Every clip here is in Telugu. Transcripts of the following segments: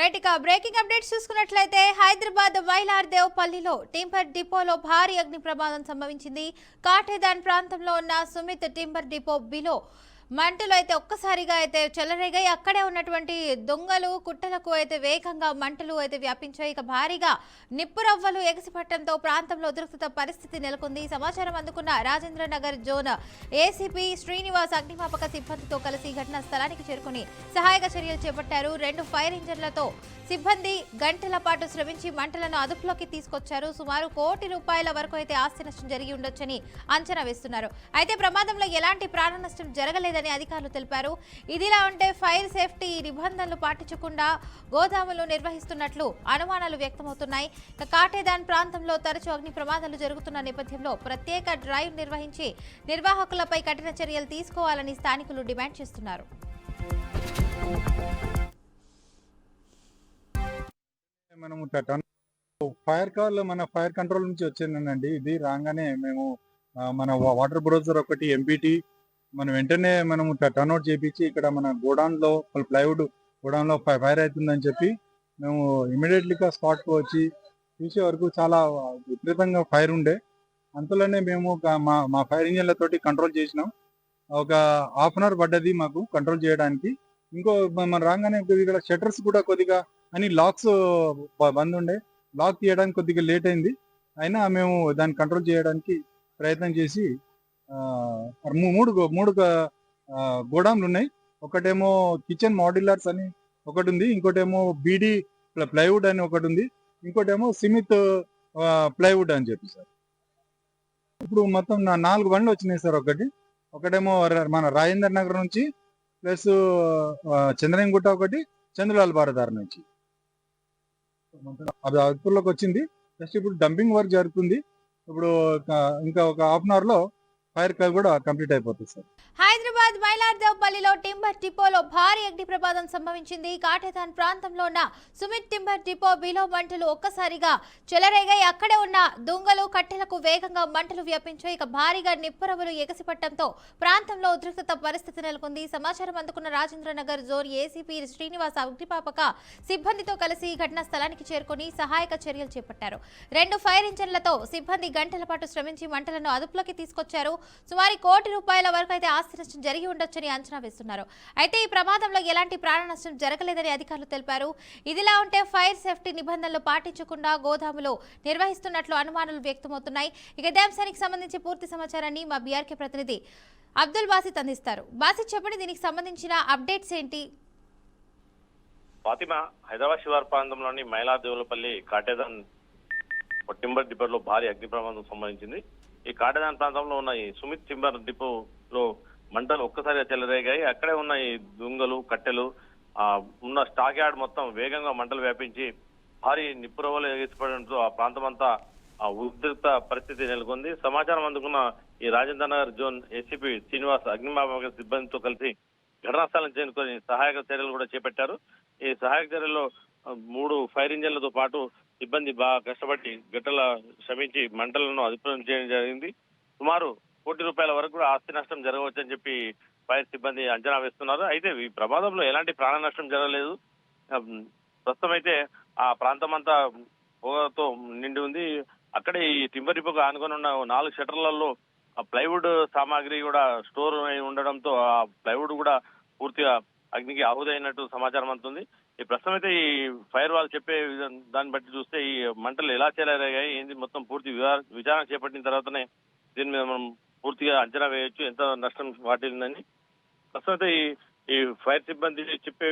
రైట్ ఇక బ్రేకింగ్ అప్డేట్స్ చూసుకున్నట్లయితే హైదరాబాద్ వైలార్దేవ్పల్లిలో టింబర్ డిపోలో భారీ అగ్ని ప్రమాదం సంభవించింది. కాటేదాన్ ప్రాంతంలో ఉన్న సుమిత్ టింబర్ డిపో బిలో మంటలు అయితే ఒక్కసారిగా అయితే చెలరేగాయి. అక్కడే ఉన్నటువంటి దొంగలు కుట్టలకు అయితే వేగంగా మంటలు అయితే వ్యాపించాయి. ఇక భారీగా నిప్పురవ్వలు ఎగసిపట్టడంతో ప్రాంతంలో ఉద్రిక్తత పరిస్థితి నెలకొంది. సమాచారం అందుకున్న రాజేంద్రనగర్ జోన్ ఏసీపీ శ్రీనివాస్ అగ్నిమాపక సిబ్బందితో కలిసి ఘటనా స్థలానికి చేరుకుని సహాయక చర్యలు చేపట్టారు. 2 ఫైర్ ఇంజన్లతో సిబ్బంది గంటల పాటు శ్రమించి మంటలను అదుపులోకి తీసుకొచ్చారు. సుమారు ₹1 కోటి వరకు అయితే ఆస్తి నష్టం జరిగి ఉండొచ్చని అంచనా వేస్తున్నారు. అయితే ప్రమాదంలో ఎలాంటి ప్రాణ నష్టం జరగలేదని అధికారులు తెలిపారు. ఇదిలా ఉంటే ఫైర్ సేఫ్టీ నిబంధనలు పాటించకుండా గోదాములు నిర్వహిస్తున్నట్లు అనుమానాలు వ్యక్తమవుతున్నాయి. కాటేదాన్ ప్రాంతంలో తరచూ అగ్ని ప్రమాదాలు జరుగుతున్న నేపథ్యంలో ప్రత్యేక డ్రైవ్ నిర్వహించి నిర్వాహకులపై కఠిన చర్యలు తీసుకోవాలని స్థానికులు డిమాండ్ చేస్తున్నారు. మనము ఫైర్ కాల్ మన ఫైర్ కంట్రోల్ నుంచి వచ్చిందండి. ఇది రాగానే మేము మన వాటర్ బ్రోజర్ ఒకటి ఎంపీటీ మనం వెంటనే మనము టర్న్ అవుట్ చేయించి ఇక్కడ మన గోడౌన్ లో ప్లైవుడ్ గోడౌన్ లో ఫైర్ అవుతుందని చెప్పి మేము ఇమీడియట్లీగా స్పాట్ కు వచ్చి చూసే వరకు చాలా విపరీతంగా ఫైర్ ఉండే. అంతలోనే మేము మా ఫైర్ ఇంజన్లతోటి కంట్రోల్ చేసినాం. ఒక హాఫ్ అన్ అవర్ పడ్డది మాకు కంట్రోల్ చేయడానికి. ఇంకో మన రాగానే ఇక్కడ షట్టర్స్ కూడా కొద్దిగా అని లాక్స్ బంద్ ఉండే, లాక్ తీయడానికి కొద్దిగా లేట్ అయింది. అయినా మేము దాన్ని కంట్రోల్ చేయడానికి ప్రయత్నం చేసి మూడు గోడాంలు ఉన్నాయి. ఒకటేమో కిచెన్ మాడ్యులర్స్ అని ఒకటి ఉంది, ఇంకోటేమో బీడీ ప్లైవుడ్ అని ఒకటి ఉంది, ఇంకోటేమో సిమిత్ ప్లైవుడ్ అని చెప్పి సార్. ఇప్పుడు మొత్తం 4 బండ్లు వచ్చినాయి సార్. ఒకటేమో మన రాజేందర్ నగర్ నుంచి ప్లస్ చంద్రంగుట్ట ఒకటి, చంద్రలాల్ బారదార్ నుంచి అది అదుపులోకి వచ్చింది. జస్ట్ ఇప్పుడు డంపింగ్ వర్క్ జరుగుతుంది. ఇప్పుడు ఇంకా ఒక హాఫ్ అన్ అవర్ లో ఫైర్ కూడా కంప్లీట్ అయిపోతుంది సార్. హైదరాబాద్ వైలార్దేవ్పల్లిలో టింబర్ డిపోలో భారీ అగ్ని ప్రమాదం సంభవించింది. కాటేదాన్ ప్రాంతంలో ఉన్న సుమిత్ టింబర్ డిపో బిలో మంటలు ఒక్కసారిగా చెలరేగాయి. అక్కడే ఉన్న దొంగలు కట్టెలకు వేగంగా మంటలు వ్యాపించాయి. ఇక భారీగా నిప్పురవ్వలు ఎగసిపట్టడంతో ప్రాంతంలో ఉద్రిక్తత పరిస్థితి నెలకొంది. సమాచారం అందుకున్న రాజేంద్రనగర్ జోన్ ఏసీపీ శ్రీనివాస్ అగ్నిమాపక సిబ్బందితో కలిసి ఘటనా స్థలానికి చేరుకుని సహాయక చర్యలు చేపట్టారు. 2 ఫైర్ ఇంజన్లతో సిబ్బంది గంటల పాటు శ్రమించి మంటలను అదుపులోకి తీసుకొచ్చారు. సుమారు ₹1 కోటి వరకు అయితే ఆస్తి నష్టం జరిగి ఉండొచ్చని అంచనా వేస్తున్నారు. అయితే ఈ ప్రమాదంలో ఎలాంటి ప్రాణ నష్టం జరగలేదని అధికారులు తెలిపారు. ఇదిలా ఉంటే ఫైర్ సేఫ్టీ నిబంధనలు పాటించకుండా గోదాములు నిర్వహిస్తున్నట్లు అనుమానాలు వ్యక్తమవుతున్నాయి. ఇక ఇదే అంశానికి సంబంధించి పూర్తి సమాచారాన్ని మా బీఆర్కే ప్రతినిధి అబ్దుల్ బాసిత్ అందిస్తారు. బాసిత్ చెప్పండి, దీనికి సంబంధించిన అప్డేట్స్ ఏంటి? ఫాతిమా, హైదరాబాద్ శివారు ప్రాంతంలోని మైలాదేవులపల్లి కాటేదాన్ టింబర్ డిపోలో భారీ అగ్ని ప్రమాదం సంభవించింది. ఈ కాటేదాన్ ప్రాంతంలో ఉన్న ఈ సుమిత్ టింబర్ డిపోలో మంటలు ఒక్కసారిగా చెలరేగాయి. అక్కడే ఉన్న ఈ దుంగలు కట్టెలు ఉన్న స్టాక్ యార్డ్ మొత్తం వేగంగా మంటలు వ్యాపించి భారీ నిప్పురవ్వలు ఎగిసిపడడంతో ఆ ప్రాంతం అంతా ఉద్రిక్త పరిస్థితి నెలకొంది. సమాచారం అందుకున్న ఈ రాజేంద్ర నగర్ జోన్ ఏసీపీ శ్రీనివాస్ అగ్నిమాపక సిబ్బందితో కలిసి ఘటనా స్థలం చేరుకొని సహాయక చర్యలు కూడా చేపట్టారు. ఈ సహాయక చర్యల్లో 3 ఫైర్ ఇంజన్లతో పాటు సిబ్బంది బాగా కష్టపడి గంటల శ్రమించి మంటలను అదుపులో చేయడం జరిగింది. సుమారు ₹1 కోటి వరకు కూడా ఆస్తి నష్టం జరగవచ్చని చెప్పి ఫైర్ సిబ్బంది అంచనా వేస్తున్నారు. అయితే ఈ ప్రమాదంలో ఎలాంటి ప్రాణ నష్టం జరగలేదు. ప్రస్తుతం అయితే ఆ ప్రాంతం అంతా పొగతో నిండి ఉంది. అక్కడే ఈ టింబర్ డిపోకు ఆనుకొని ఉన్న 4 షట్టర్లలో ప్లైవుడ్ సామాగ్రి కూడా స్టోర్ అయి ఉండడంతో ఆ ప్లైవుడ్ కూడా పూర్తిగా అగ్నికి ఆహుదైనట్టు సమాచారం అందుతుంది. ఈ ప్రస్తుతం అయితే ఈ ఫైర్ వాళ్ళు చెప్పే దాన్ని బట్టి చూస్తే ఈ మంటలు ఎలా చెలరేగాయి ఏంది మొత్తం పూర్తి విచారణ చేపట్టిన తర్వాతనే దీని మీద మనం పూర్తిగా అంచనా వేయొచ్చు ఎంత నష్టం వాటిల్లిందని. ప్రస్తుతం అయితే ఈ ఫైర్ సిబ్బంది చెప్పే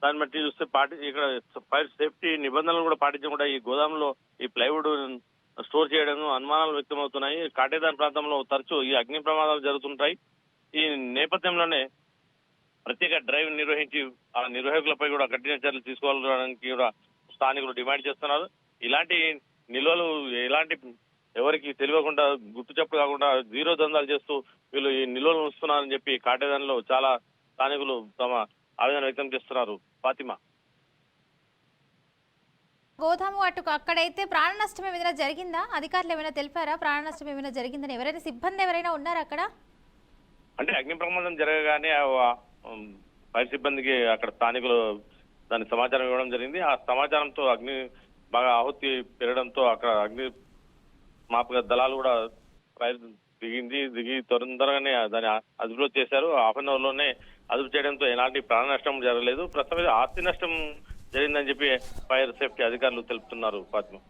దాన్ని బట్టి చూస్తే ఇక్కడ ఫైర్ సేఫ్టీ నిబంధనలు కూడా పాటించకుండా ఈ గోదాంలో ఈ ప్లైవుడ్ స్టోర్ చేయడం అనుమానాలు వ్యక్తమవుతున్నాయి. కాటేదాన్ ప్రాంతంలో తరచూ ఈ అగ్ని ప్రమాదాలు జరుగుతుంటాయి. ఈ నేపథ్యంలోనే ప్రత్యేక డ్రైవ్ నిర్వహించి ఆ నిర్వాహకులపై కూడా కఠిన చర్యలు తీసుకోవాలని కూడా స్థానికులు డిమాండ్ చేస్తున్నారు. ఇలాంటి నిల్వలు ఎవరికి తెలియకుండా గుర్తు చెప్పు కాకుండా జీరో దందాలు చేస్తూ వీళ్ళు ఈ నిల్వలు ఉంచుతున్నారని చెప్పి కాటేదాన్లో చాలా స్థానికులు తమ ఆవేదన వ్యక్తం చేస్తున్నారు. ఫాతిమా, గోదాము అక్కడైతే ప్రాణ నష్టం ఏమైనా జరిగిందా? అధికారులు ఏమైనా తెలిపారా ప్రాణ నష్టం ఏమైనా జరిగిందని? ఎవరైనా సిబ్బంది ఎవరైనా ఉన్నారా అక్కడ? అంటే అగ్ని ప్రమాదం జరగగానే ఫైర్ సిబ్బందికి అక్కడ స్థానికులు దాని సమాచారం ఇవ్వడం జరిగింది. ఆ సమాచారంతో అగ్ని బాగా ఆహుతి పెరగడంతో అక్కడ అగ్ని మాపక దళాలు కూడా దిగి తొందరగానే దాన్ని అదుపులో చేశారు. హాఫ్ అన్ అవర్ లోనే అదుపు చేయడంతో ఎలాంటి ప్రాణ నష్టం జరగలేదు. ప్రస్తుతం ఆస్తి నష్టం జరిగిందని చెప్పి ఫైర్ సేఫ్టీ అధికారులు తెలుపుతున్నారు. ఫాతిమా.